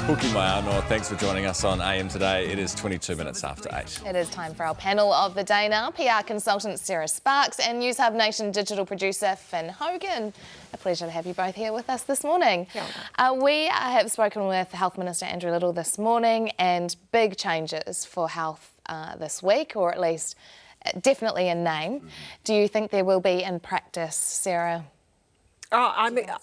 Puki Maiano, thanks for joining us on AM Today. It is 22 minutes after 8. It is time for our panel of the day now. PR consultant Sarah Sparks and Newshub Nation digital producer Finn Logan. A pleasure to have you both here with us this morning. We have spoken with Health Minister Andrew Little this morning, and big changes for health this week, or at least definitely in name. Do you think there will be in practice, Sarah? Oh,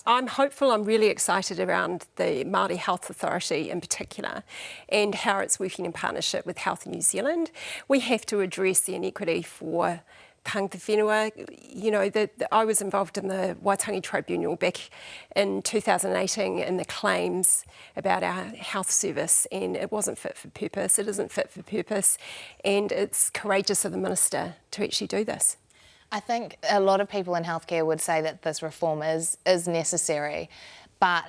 I'm hopeful. I'm really excited around the Māori Health Authority in particular and how it's working in partnership with Health New Zealand. We have to address the inequity for tangata whenua. You know, I was involved in the Waitangi Tribunal back in 2018 in the claims about our health service, and it wasn't fit for purpose. It isn't fit for purpose, and it's courageous of the Minister to actually do this. I think a lot of people in healthcare would say that this reform is necessary, but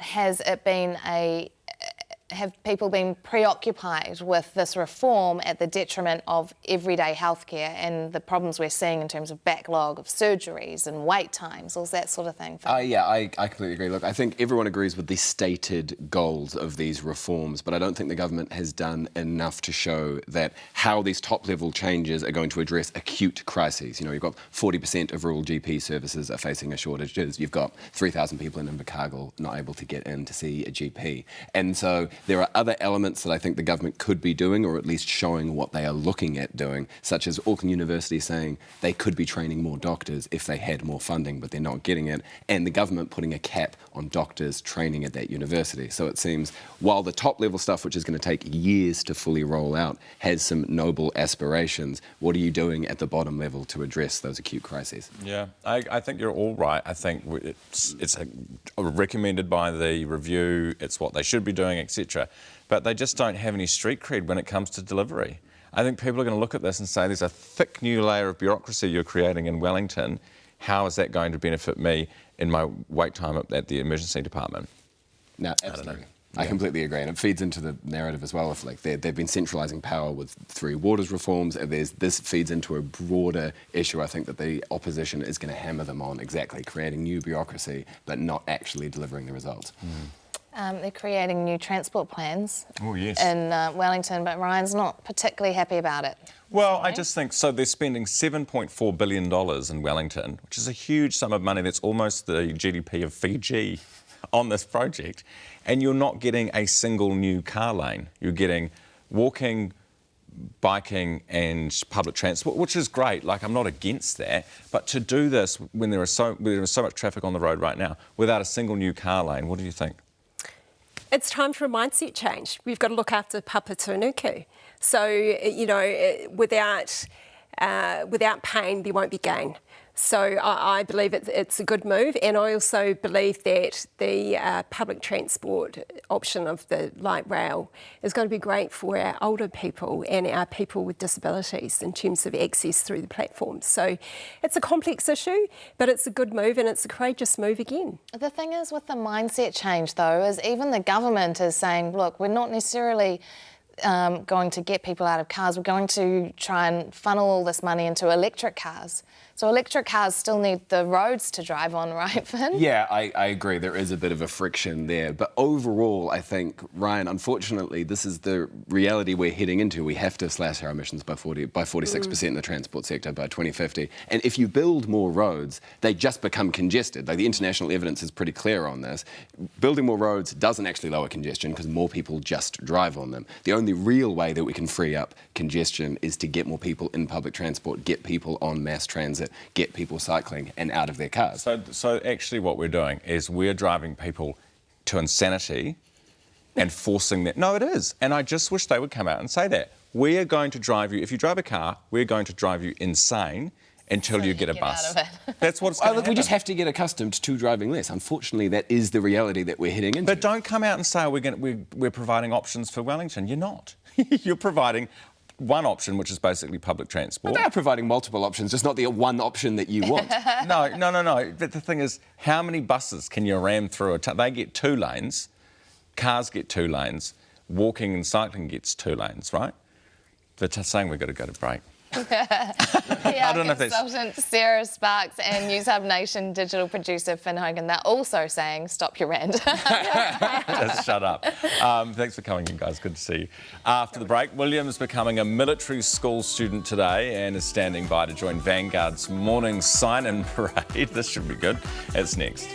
have people been preoccupied with this reform at the detriment of everyday healthcare and the problems we're seeing in terms of backlog of surgeries and wait times, all that sort of thing? Yeah, I completely agree. Look, I think everyone agrees with the stated goals of these reforms, but I don't think the government has done enough to show that how these top-level changes are going to address acute crises. You know, you've got 40% of rural GP services are facing a shortage. You've got 3,000 people in Invercargill not able to get in to see a GP. And so there are other elements that I think the government could be doing, or at least showing what they are looking at doing, such as Auckland University saying they could be training more doctors if they had more funding, but they're not getting it, and the government putting a cap on doctors training at that university. So it seems, while the top-level stuff, which is going to take years to fully roll out, has some noble aspirations, what are you doing at the bottom level to address those acute crises? Yeah, I think you're all right. I think it's recommended by the review, it's what they should be doing, etc. But they just don't have any street cred when it comes to delivery. I think people are going to look at this and say, there's a thick new layer of bureaucracy you're creating in Wellington. How is that going to benefit me in my wait time at the emergency department? No, absolutely. I completely agree, and it feeds into the narrative as well. If like they've been centralising power with 3 waters reforms, and this feeds into a broader issue. I think that the opposition is going to hammer them on exactly creating new bureaucracy, but not actually delivering the results. They're creating new transport plans in Wellington, but Ryan's not particularly happy about it. Well, I just think, so they're spending $7.4 billion in Wellington, which is a huge sum of money. That's almost the GDP of Fiji on this project. And you're not getting a single new car lane. You're getting walking, biking and public transport, which is great. Like, I'm not against that. But to do this when there is so much traffic on the road right now without a single new car lane, what do you think? It's time for a mindset change. We've got to look after Papatūānuku. So, you know, without pain, there won't be gain. So I believe it's a good move, and I also believe that the public transport option of the light rail is going to be great for our older people and our people with disabilities in terms of access through the platforms. So it's a complex issue, but it's a good move, and it's a courageous move again. The thing is with the mindset change, though, is even the government is saying, look, we're not necessarily going to get people out of cars. We're going to try and funnel all this money into electric cars. So electric cars still need the roads to drive on, right, Finn? Yeah, I agree. There is a bit of a friction there. But overall, I think, Ryan, unfortunately, this is the reality we're heading into. We have to slash our emissions by 46% in the transport sector by 2050. And if you build more roads, they just become congested. Like, the international evidence is pretty clear on this. Building more roads doesn't actually lower congestion because more people just drive on them. The only real way that we can free up congestion is to get more people in public transport, get people on mass transit, get people cycling and out of their cars. So actually what we're doing is we're driving people to insanity and forcing that. No, it is. And I just wish they would come out and say that. We are going to drive you, if you drive a car, we're going to drive you insane until you get a bus. Out of it. That's what's going to happen. We just have to get accustomed to driving less. Unfortunately, that is the reality that we're heading into. But don't come out and say we're providing options for Wellington. You're not. You're providing one option, which is basically public transport. But they are providing multiple options, just not the one option that you want. No. But the thing is, how many buses can you ram through a town? They get 2 lanes, cars get 2 lanes, walking and cycling gets 2 lanes, right? They're saying we've got to go to break. PR don't know if that's- consultant Sarah Sparks and Newshub Nation digital producer Finn Hogan, they're also saying stop your rant. Just shut up. Thanks for coming in, guys. Good to see you. After the break, William's becoming a military school student today and is standing by to join Vanguard's morning sign-in parade. This should be good. It's next.